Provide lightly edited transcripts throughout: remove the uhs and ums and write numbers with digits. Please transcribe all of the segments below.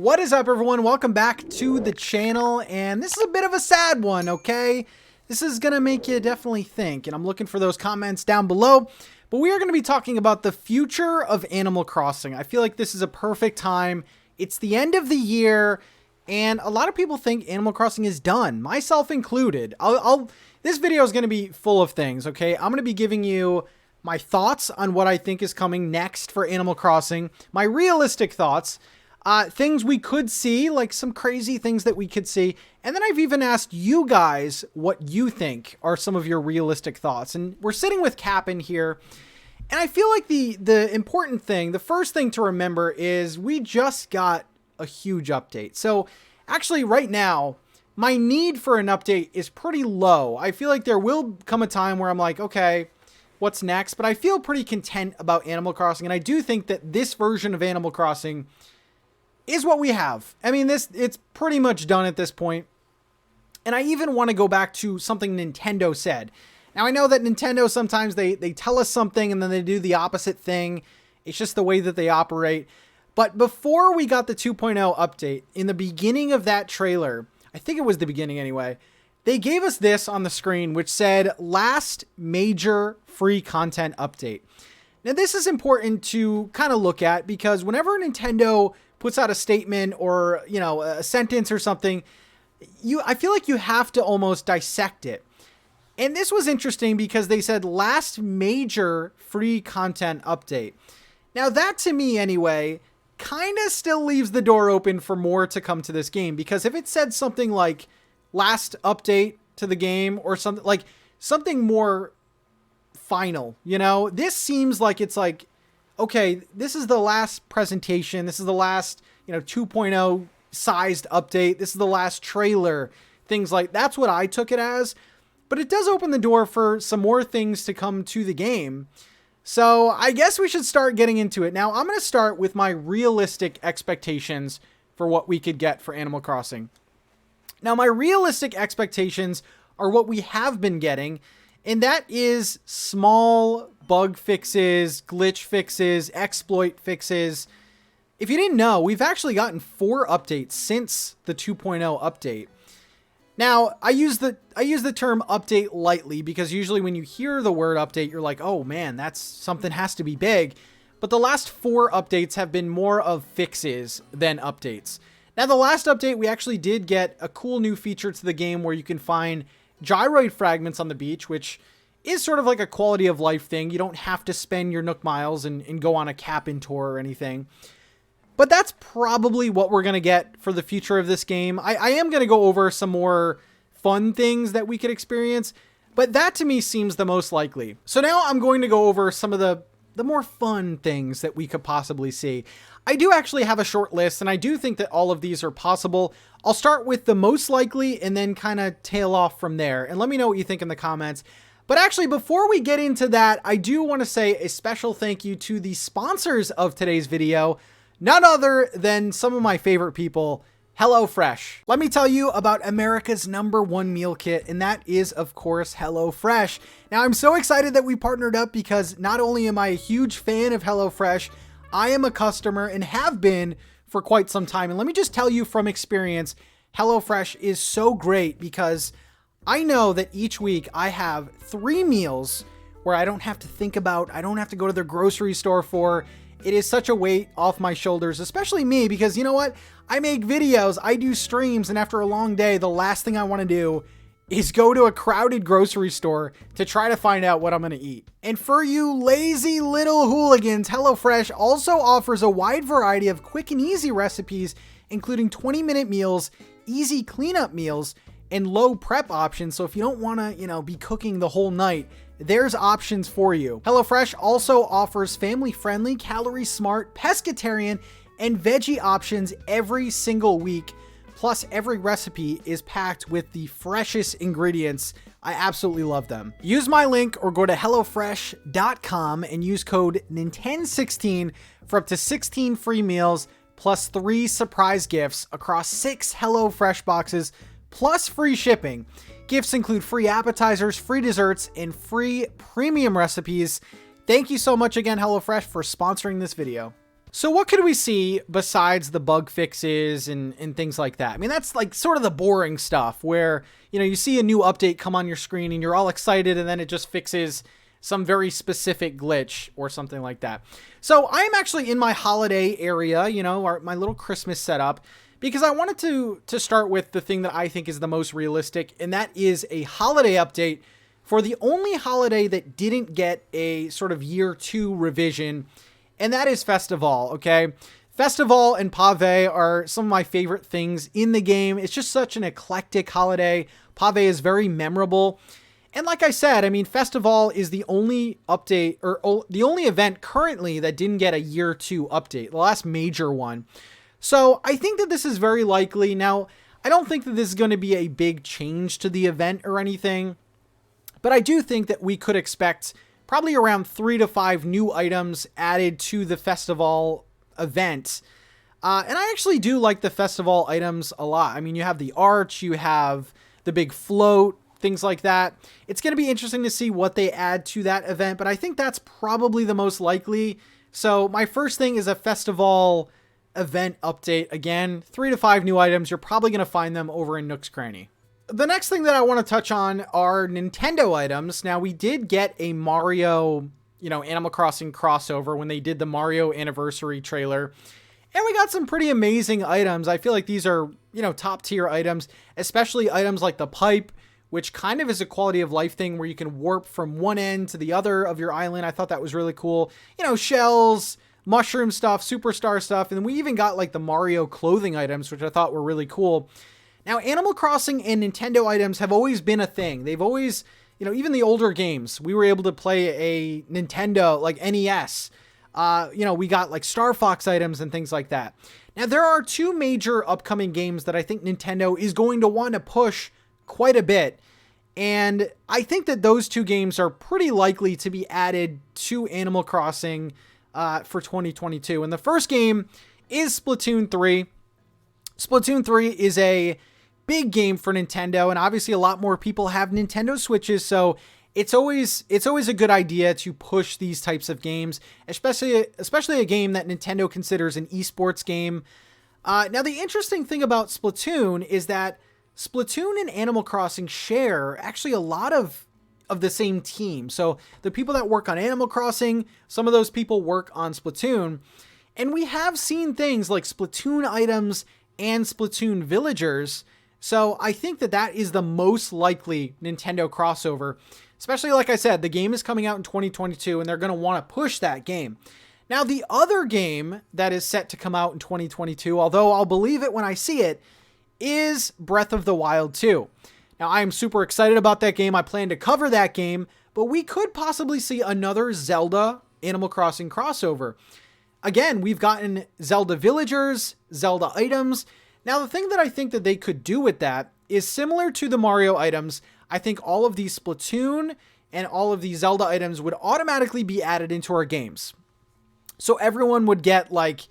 What is up, everyone? Welcome back to the channel, and this is a bit of a sad one, okay? This is gonna make you definitely think, and I'm looking for those comments down below. But we are gonna be talking about the future of Animal Crossing. I feel like this is a perfect time. It's the end of the year, and a lot of people think Animal Crossing is done, myself included. This video is gonna be full of things, okay? I'm gonna be giving you my thoughts on what I think is coming next for Animal Crossing, my realistic thoughts, things we could see, like some crazy things that we could see. And then I've even asked you guys what you think are some of your realistic thoughts. And we're sitting with Cap in here. And I feel like the important thing, the first thing to remember is we just got a huge update. So actually right now, my need for an update is pretty low. I feel like there will come a time where I'm like, okay, what's next? But I feel pretty content about Animal Crossing. And I do think that this version of Animal Crossing is what we have. I mean, it's pretty much done at this point. And I even want to go back to something Nintendo said. Now, I know that Nintendo sometimes they tell us something and then they do the opposite thing. It's just the way that they operate. But before we got the 2.0 update, in the beginning of that trailer, I think it was the beginning anyway, they gave us this on the screen, which said, last major free content update. Now, this is important to kind of look at because whenever Nintendo puts out a statement or, you know, a sentence or something, I feel like you have to almost dissect it. And this was interesting because they said last major free content update. Now that, to me anyway, kind of still leaves the door open for more to come to this game, because if it said something like last update to the game or something like something more final, you know, this seems like it's like, okay, this is the last presentation. This is the last, 2.0 sized update. This is the last trailer, things like that's what I took it as. But it does open the door for some more things to come to the game. So I guess we should start getting into it. Now, I'm going to start with my realistic expectations for what we could get for Animal Crossing. Now, my realistic expectations are what we have been getting, and that is small bug fixes, glitch fixes, exploit fixes. If you didn't know, we've actually gotten 4 updates since the 2.0 update. Now, I use the term update lightly because usually when you hear the word update, you're like, oh man, that's something has to be big. But the last 4 updates have been more of fixes than updates. Now, the last update, we actually did get a cool new feature to the game where you can find gyroid fragments on the beach, which is sort of like a quality of life thing. You don't have to spend your Nook miles and go on a cap-in tour or anything. But that's probably what we're going to get for the future of this game. I am going to go over some more fun things that we could experience, but that to me seems the most likely. So now I'm going to go over some of the more fun things that we could possibly see. I do actually have a short list, and I do think that all of these are possible. I'll start with the most likely and then kind of tail off from there. And let me know what you think in the comments. But actually, before we get into that, I do want to say a special thank you to the sponsors of today's video, none other than some of my favorite people, HelloFresh. Let me tell you about America's #1 meal kit, and that is, of course, HelloFresh. Now, I'm so excited that we partnered up because not only am I a huge fan of HelloFresh, I am a customer and have been for quite some time. And let me just tell you from experience, HelloFresh is so great because I know that each week I have 3 meals where I don't have to think about, I don't have to go to the grocery store for. It is such a weight off my shoulders, especially me, because you know what? I make videos, I do streams, and after a long day, the last thing I want to do is go to a crowded grocery store to try to find out what I'm going to eat. And for you lazy little hooligans, HelloFresh also offers a wide variety of quick and easy recipes, including 20-minute meals, easy cleanup meals, and low prep options. So if you don't want to, be cooking the whole night, there's options for you. HelloFresh also offers family-friendly, calorie-smart, pescatarian, and veggie options every single week. Plus, every recipe is packed with the freshest ingredients. I absolutely love them. Use my link or go to HelloFresh.com and use code NINTEN16 for up to 16 free meals, plus 3 surprise gifts across 6 HelloFresh boxes, plus free shipping. Gifts include free appetizers, free desserts, and free premium recipes. Thank you so much again, HelloFresh, for sponsoring this video. So what could we see besides the bug fixes and things like that? I mean, that's like sort of the boring stuff where, you see a new update come on your screen and you're all excited and then it just fixes some very specific glitch or something like that. So I'm actually in my holiday area, my little Christmas setup, because I wanted to start with the thing that I think is the most realistic, and that is a holiday update for the only holiday that didn't get a sort of year 2 revision, and that is Festival, okay? Festival and Pave are some of my favorite things in the game. It's just such an eclectic holiday. Pave is very memorable. And like I said, I mean, Festival is the only update, or the only event currently that didn't get a year 2 update, the last major one. So I think that this is very likely. Now, I don't think that this is going to be a big change to the event or anything, but I do think that we could expect probably around 3 to 5 new items added to the Festival event. And I actually do like the Festival items a lot. I mean, you have the arch, you have the big float, things like that. It's going to be interesting to see what they add to that event, but I think that's probably the most likely. So my first thing is a Festival event update. Again, 3 to 5 new items. You're probably going to find them over in Nook's Cranny. The next thing that I want to touch on are Nintendo items. Now, we did get a Mario, Animal Crossing crossover when they did the Mario Anniversary trailer. And we got some pretty amazing items. I feel like these are, top tier items, especially items like the pipe, which kind of is a quality of life thing where you can warp from one end to the other of your island. I thought that was really cool. Shells, mushroom stuff, superstar stuff. And we even got like the Mario clothing items, which I thought were really cool. Now, Animal Crossing and Nintendo items have always been a thing. They've always, even the older games, we were able to play a Nintendo, like NES. We got like Star Fox items and things like that. Now, there are 2 major upcoming games that I think Nintendo is going to want to push quite a bit. And I think that those 2 games are pretty likely to be added to Animal Crossing for 2022. And the first game is Splatoon 3. Splatoon 3 is a big game for Nintendo, and obviously a lot more people have Nintendo Switches, so it's always a good idea to push these types of games, especially a game that Nintendo considers an esports game. Now, the interesting thing about Splatoon is that Splatoon and Animal Crossing share actually a lot of the same team. So the people that work on Animal Crossing, some of those people work on Splatoon, and we have seen things like Splatoon items and Splatoon villagers. So I think that is the most likely Nintendo crossover, especially like I said, the game is coming out in 2022 and they're going to want to push that game. Now, the other game that is set to come out in 2022, although I'll believe it when I see it, is Breath of the Wild 2. Now, I am super excited about that game. I plan to cover that game, but we could possibly see another Zelda Animal Crossing crossover. Again, we've gotten Zelda villagers, Zelda items. Now, the thing that I think that they could do with that is similar to the Mario items. I think all of these Splatoon and all of these Zelda items would automatically be added into our games. So everyone would get like,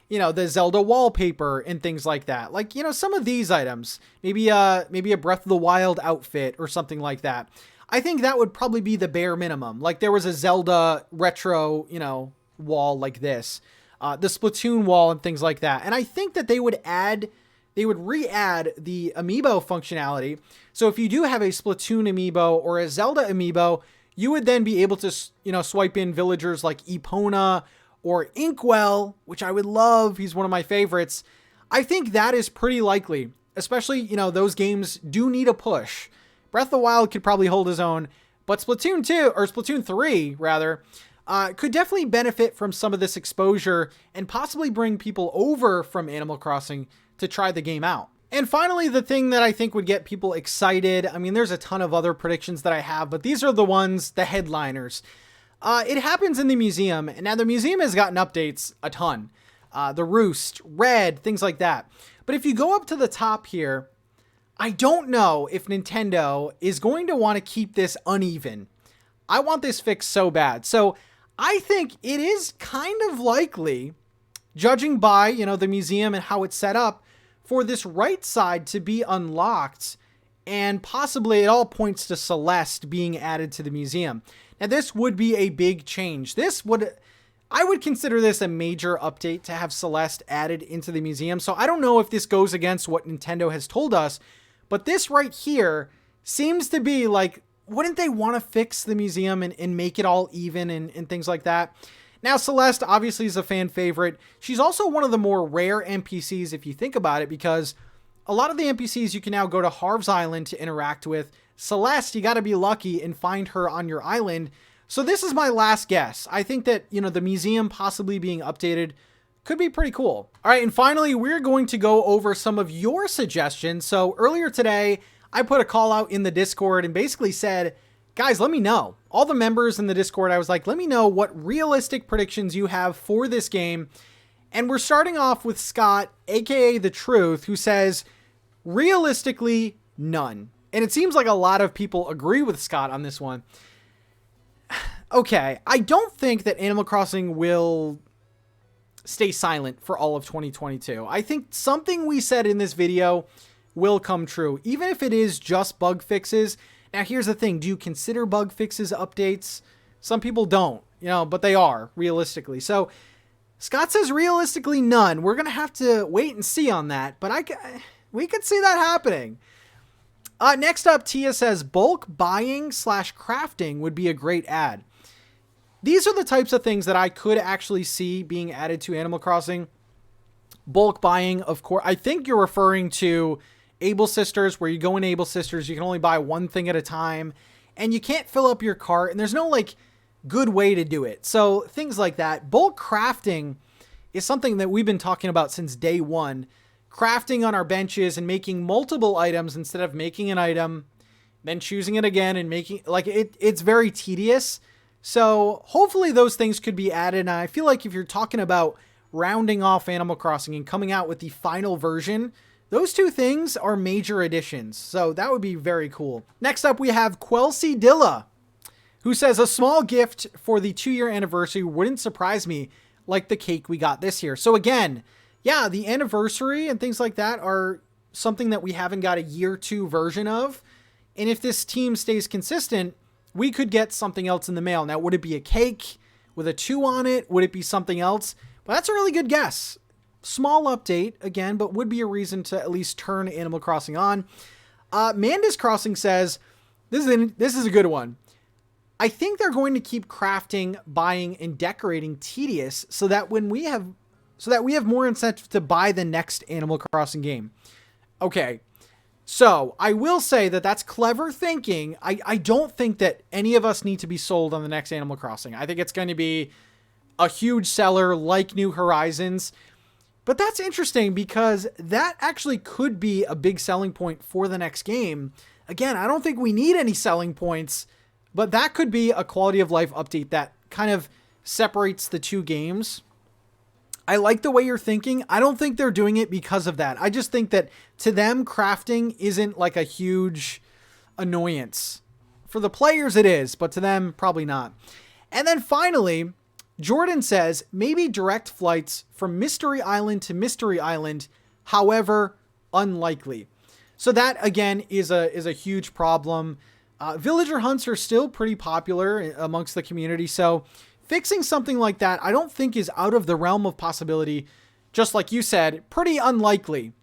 the Zelda wallpaper and things like that. Like, some of these items, maybe a Breath of the Wild outfit or something like that. I think that would probably be the bare minimum. Like there was a Zelda retro, wall like this, the Splatoon wall and things like that. And I think that they would re-add the amiibo functionality. So if you do have a Splatoon amiibo or a Zelda amiibo, you would then be able to, swipe in villagers like Epona or Inkwell, which I would love. He's one of my favorites. I think that is pretty likely, especially, those games do need a push. Breath of the Wild could probably hold his own, but Splatoon 2, or Splatoon 3 rather, could definitely benefit from some of this exposure and possibly bring people over from Animal Crossing to try the game out. And finally, the thing that I think would get people excited, I mean, there's a ton of other predictions that I have, but these are the headliners. It happens in the museum, and now the museum has gotten updates a ton. The Roost, Red, things like that. But if you go up to the top here, I don't know if Nintendo is going to want to keep this uneven. I want this fixed so bad. So I think it is kind of likely, judging by, the museum and how it's set up, for this right side to be unlocked, and possibly it all points to Celeste being added to the museum. Now, this would be a big change. This would I would consider this a major update to have Celeste added into the museum. So I don't know if this goes against what Nintendo has told us, but this right here seems to be like, wouldn't they want to fix the museum and make it all even and things like that? Now, Celeste obviously is a fan favorite. She's also one of the more rare NPCs if you think about it, because a lot of the NPCs you can now go to Harv's Island to interact with. Celeste, you got to be lucky and find her on your island. So this is my last guess. I think that, you know, the museum possibly being updated could be pretty cool. All right, and finally, we're going to go over some of your suggestions. So earlier today, I put a call out in the Discord and basically said, guys, let me know. All the members in the Discord, I was like, let me know what realistic predictions you have for this game. And we're starting off with Scott, aka The Truth, who says, realistically, none. And it seems like a lot of people agree with Scott on this one. Okay, I don't think that Animal Crossing will stay silent for all of 2022. I think something we said in this video will come true, even if it is just bug fixes. Now, here's the thing. Do you consider bug fixes updates? Some people don't, you know, but they are, realistically. So, Scott says realistically none. We're going to have to wait and see on that, but we could see that happening. Next up, Tia says bulk buying / crafting would be a great add. These are the types of things that I could actually see being added to Animal Crossing. Bulk buying, of course. I think you're referring to Able Sisters, where you go in Able Sisters, you can only buy one thing at a time, and you can't fill up your cart, and there's no, like, good way to do it. So, things like that. Bulk crafting is something that we've been talking about since day one. Crafting on our benches and making multiple items instead of making an item, then choosing it again and making, like, it's very tedious. So hopefully those things could be added. And I feel like if you're talking about rounding off Animal Crossing and coming out with the final version, those two things are major additions. So that would be very cool. Next up, we have Quelsi Dilla, who says a small gift for the 2-year anniversary wouldn't surprise me, like the cake we got this year. So again, yeah, the anniversary and things like that are something that we haven't got a year 2 version of. And if this team stays consistent, we could get something else in the mail. Now, would it be a cake with a 2 on it? Would it be something else? Well, that's a really good guess. Small update, again, but would be a reason to at least turn Animal Crossing on. Manda's Crossing says, this is a good one. I think they're going to keep crafting, buying, and decorating tedious so that we have more incentive to buy the next Animal Crossing game. Okay. So, I will say that that's clever thinking. I don't think that any of us need to be sold on the next Animal Crossing. I think it's going to be a huge seller like New Horizons. But that's interesting because that actually could be a big selling point for the next game. Again, I don't think we need any selling points, but that could be a quality of life update that kind of separates the two games. I like the way you're thinking. I don't think they're doing it because of that. I just think that to them, crafting isn't like a huge annoyance. For the players, it is, but to them, probably not. And then finally, Jordan says, maybe direct flights from Mystery Island to Mystery Island, however, unlikely. So that, again, is a huge problem. Villager hunts are still pretty popular amongst the community, so fixing something like that, I don't think is out of the realm of possibility. Just like you said, pretty unlikely.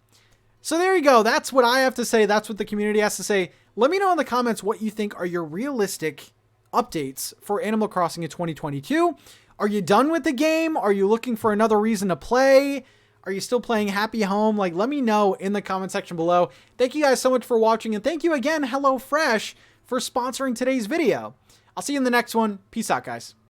So there you go. That's what I have to say. That's what the community has to say. Let me know in the comments what you think are your realistic updates for Animal Crossing in 2022. Are you done with the game? Are you looking for another reason to play? Are you still playing Happy Home? Like, let me know in the comment section below. Thank you guys so much for watching. And thank you again, HelloFresh, for sponsoring today's video. I'll see you in the next one. Peace out, guys.